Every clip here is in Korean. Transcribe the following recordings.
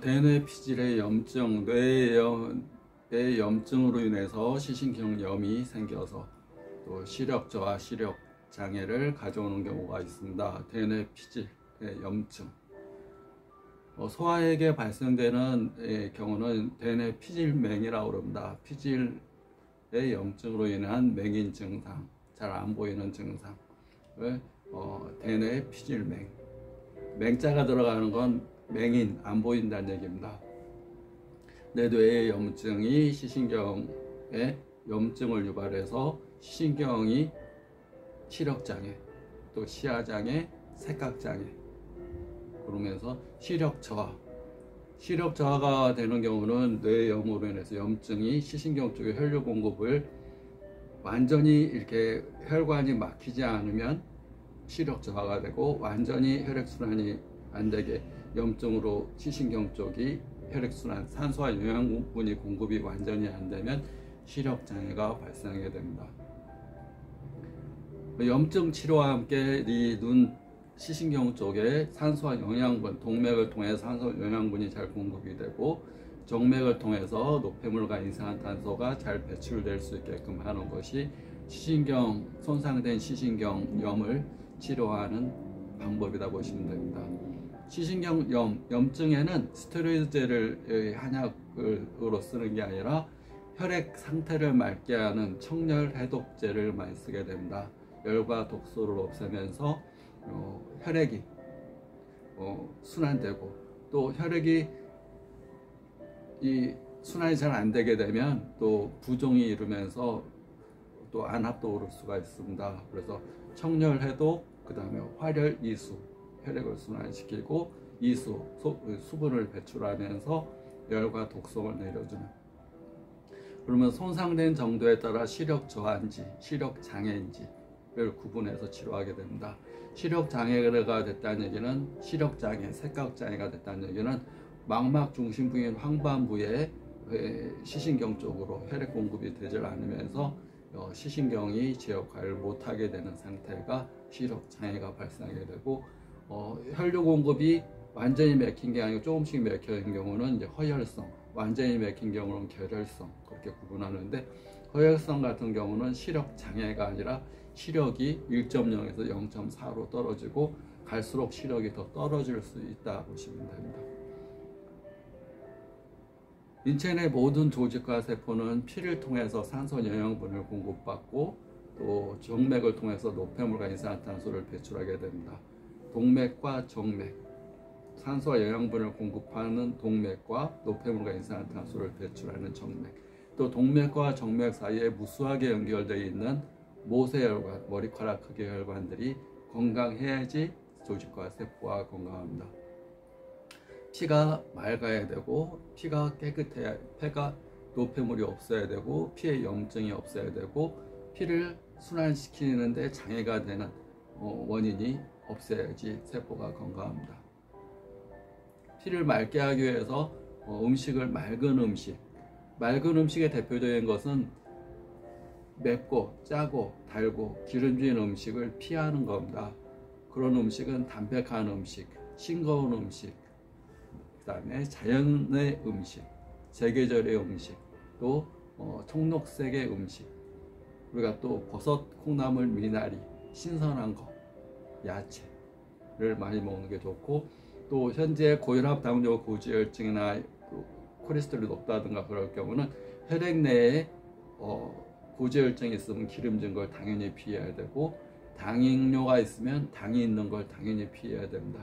대뇌 피질의 염증, 뇌의 염증으로 인해서 시신경염이 생겨서 또 시력 저하, 시력 장애를 가져오는 경우가 있습니다. 대뇌 피질의 염증. 소아에게 발생되는 경우는 대뇌 피질맹이라고 합니다. 피질의 염증으로 인한 맹인 증상, 잘 안 보이는 증상을 대뇌 피질맹. 맹자가 들어가는 건 맹인, 안 보인다는 얘기입니다. 내 뇌의 염증이 시신경에 염증을 유발해서 시신경이 시력장애, 또 시야장애, 색각장애, 그러면서 시력저하가 되는 경우는 뇌염으로 인해서 염증이 시신경 쪽에 혈류 공급을 완전히 이렇게 혈관이 막히지 않으면 시력저하가 되고, 완전히 혈액순환이 안 되게 염증으로 시신경 쪽이 혈액순환, 산소와 영양분이 공급이 완전히 안 되면 시력장애가 발생하게 됩니다. 염증 치료와 함께 이 눈 시신경 쪽에 산소와 영양분, 동맥을 통해 산소 영양분이 잘 공급이 되고, 정맥을 통해서 노폐물과 이산화탄소가 잘 배출될 수 있게끔 하는 것이 손상된 시신경염을 치료하는 방법이다 보시면 됩니다. 염증에는 스테로이드제를 한약으로 쓰는 게 아니라 혈액 상태를 맑게 하는 청열 해독제를 많이 쓰게 됩니다. 열과 독소를 없애면서 혈액이 순환되고, 또 혈액이 순환이 잘 안 되게 되면 또 부종이 이루면서 또 안압도 오를 수가 있습니다. 그래서 청열 해독, 그 다음에 활혈 이수, 혈액을 순환시키고 이수, 수분을 배출하면서 열과 독성을 내려주는. 그러면 손상된 정도에 따라 시력 저하인지 시력 장애인지를 구분해서 치료하게 됩니다. 시력 장애가 됐다는 얘기는, 시력 장애, 색각 장애가 됐다는 얘기는 망막 중심부인 황반부에 시신경 쪽으로 혈액 공급이 되지 않으면서 시신경이 제 역할을 못하게 되는 상태가 시력 장애가 발생하게 되고, 혈류 공급이 완전히 막힌 게 아니고 조금씩 막힌 경우는 이제 허혈성, 완전히 막힌 경우는 결혈성, 그렇게 구분하는데, 허혈성 같은 경우는 시력 장애가 아니라 시력이 1.0에서 0.4로 떨어지고 갈수록 시력이 더 떨어질 수 있다 보시면 됩니다. 인체 내 모든 조직과 세포는 피를 통해서 산소 영양분을 공급받고, 또 정맥을 통해서 노폐물과 이산화탄소를 배출하게 됩니다. 동맥과 정맥, 산소와 영양분을 공급하는 동맥과 노폐물과 이산화탄소를 배출하는 정맥, 또 동맥과 정맥 사이에 무수하게 연결되어 있는 모세혈관, 머리카락 크기의 혈관들이 건강해야지 조직과 세포가 건강합니다. 피가 맑아야 되고, 피가 깨끗해야, 폐가 노폐물이 없어야 되고, 피에 염증이 없어야 되고, 피를 순환시키는데 장애가 되는 원인이 없어야지 세포가 건강합니다. 피를 맑게 하기 위해서 음식을 맑은 음식의 대표적인 것은 맵고 짜고 달고 기름진 음식을 피하는 겁니다. 그런 음식은 담백한 음식, 싱거운 음식, 그 다음에 자연의 음식, 제계절의 음식, 또 청록색의 음식, 우리가 또 버섯, 콩나물, 미나리, 신선한 거, 야채를 많이 먹는 게 좋고, 또 현재 고혈압, 당뇨, 고지혈증이나 콜레스테롤이 높다든가 그럴 경우는 혈액 내에 고지혈증이 있으면 기름진 걸 당연히 피해야 되고, 당뇨가 있으면 당이 있는 걸 당연히 피해야 됩니다.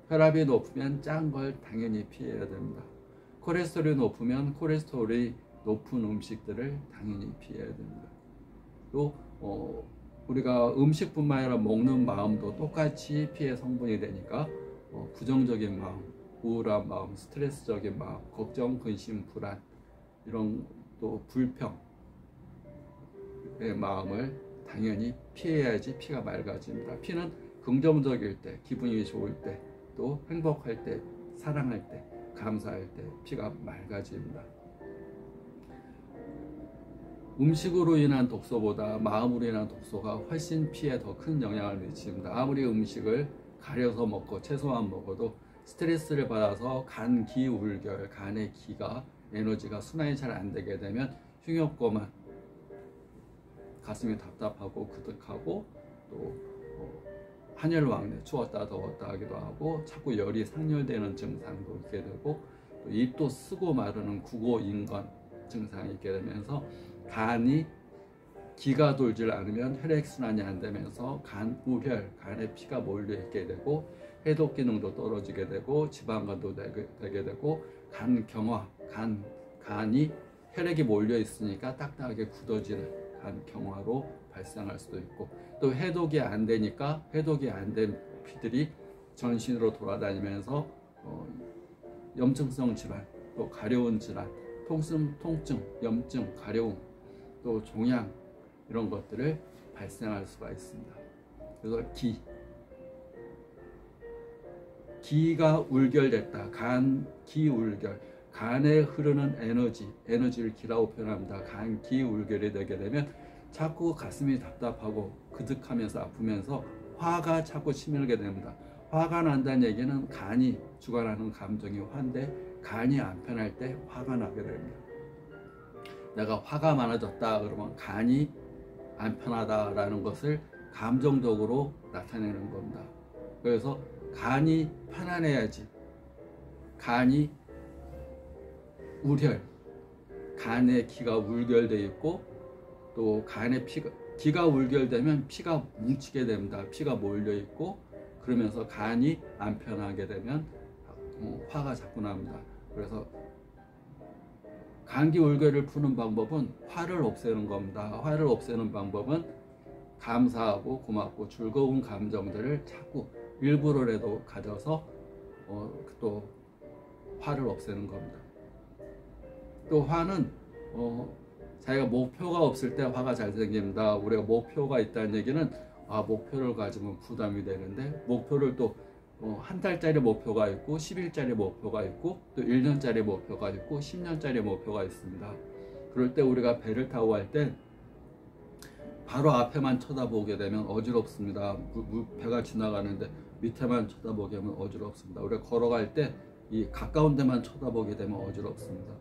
혈압이 높으면 짠 걸 당연히 피해야 됩니다. 콜레스테롤이 높으면 콜레스테롤이 높은 음식들을 당연히 피해야 됩니다. 또 우리가 음식뿐만 아니라 먹는 마음도 똑같이 피해 성분이 되니까 부정적인 마음, 우울한 마음, 스트레스적인 마음, 걱정, 근심, 불안, 이런 또 불평의 마음을 당연히 피해야지 피가 맑아집니다. 피는 긍정적일 때, 기분이 좋을 때, 또 행복할 때, 사랑할 때, 감사할 때 피가 맑아집니다. 음식으로 인한 독소보다 마음으로 인한 독소가 훨씬 피에 더 큰 영향을 미칩니다. 아무리 음식을 가려서 먹고 채소만 먹어도 스트레스를 받아서 간 기울결, 간의 기가 에너지가 순환이 잘 안 되게 되면 흉욕고만, 가슴이 답답하고 그득하고 또 한열왕래, 추웠다 더웠다 하기도 하고 자꾸 열이 상열되는 증상도 있게 되고 또 입도 쓰고 마르는 구고인건 증상이 있게 되면서 간이 기가 돌질 않으면 혈액순환이 안 되면서 간 우혈, 간에 피가 몰려 있게 되고 해독 기능도 떨어지게 되고 지방간도 되게 되고 간 경화, 간이 혈액이 몰려 있으니까 딱딱하게 굳어지는 간 경화로 발생할 수도 있고 또 해독이 안 되니까 해독이 안 된 피들이 전신으로 돌아다니면서 염증성 질환, 또 가려운 질환, 통증, 염증, 가려움, 또 종양 이런 것들을 발생할 수가 있습니다. 그래서 기가 울결됐다. 기울결, 간에 흐르는 에너지를 기라고 표현합니다. 기울결이 되게 되면 자꾸 가슴이 답답하고 그득하면서 아프면서 화가 자꾸 치밀게 됩니다. 화가 난다는 얘기는 간이 주관하는 감정이 화인데 간이 안 편할 때 화가 나게 됩니다. 내가 화가 많아졌다 그러면 간이 안 편하다라는 것을 감정적으로 나타내는 겁니다. 그래서 간이 편안해야지. 간이 울혈, 간에 기가 울결되어 있고 또 간에 기가 울결되면 피가 뭉치게 됩니다. 피가 몰려 있고 그러면서 간이 안 편하게 되면 화가 자꾸 납니다. 그래서 간기 울결을 푸는 방법은 화를 없애는 겁니다. 화를 없애는 방법은 감사하고 고맙고 즐거운 감정들을 자꾸 일부러라도 가져서 또 화를 없애는 겁니다. 또 화는 자기가 목표가 없을 때 화가 잘 생깁니다. 우리가 목표가 있다는 얘기는 목표를 가지면 부담이 되는데 목표를 또 한 달짜리 목표가 있고 10일짜리 목표가 있고 또 1년짜리 목표가 있고 10년짜리 목표가 있습니다. 그럴 때 우리가 배를 타고 갈 때 바로 앞에만 쳐다보게 되면 어지럽습니다. 배가 지나가는데 밑에만 쳐다보게 하면 어지럽습니다. 우리가 걸어갈 때 이 가까운 데만 쳐다보게 되면 어지럽습니다.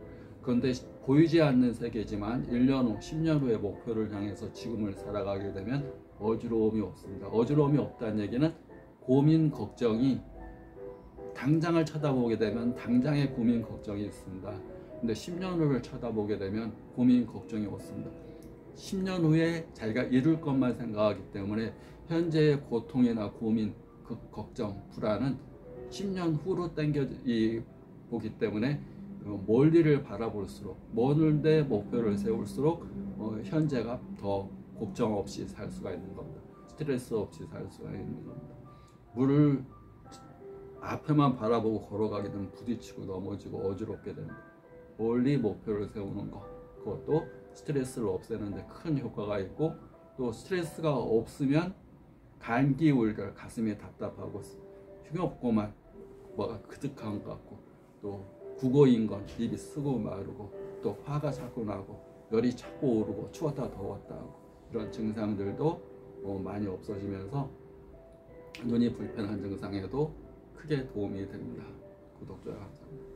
그런데 보이지 않는 세계지만 1년 후, 10년 후의 목표를 향해서 지금을 살아가게 되면 어지러움이 없습니다. 어지러움이 없다는 얘기는 고민, 걱정이 당장을 쳐다보게 되면 당장의 고민, 걱정이 있습니다. 근데 10년 후를 쳐다보게 되면 고민, 걱정이 없습니다. 10년 후에 자기가 이룰 것만 생각하기 때문에 현재의 고통이나 고민, 걱정, 불안은 10년 후로 보기 때문에 멀리를 바라볼수록 먼데 목표를 세울수록 현재가 더 걱정 없이 살 수가 있는 겁니다. 스트레스 없이 살 수가 있는 겁니다. 물을 앞에만 바라보고 걸어가게 되면 부딪히고 넘어지고 어지럽게 됩니다. 멀리 목표를 세우는 것, 그것도 스트레스를 없애는 데 큰 효과가 있고 또 스트레스가 없으면 간기울결, 가슴이 답답하고 흉없고만 뭐가 그득한 것 같고 또 국어인건 입이 쓰고 마르고 또 화가 자꾸 나고 열이 자꾸 오르고 추웠다 더웠다 하고 이런 증상들도 많이 없어지면서 눈이 불편한 증상에도 크게 도움이 됩니다. 구독, 좋아요 감사합니다.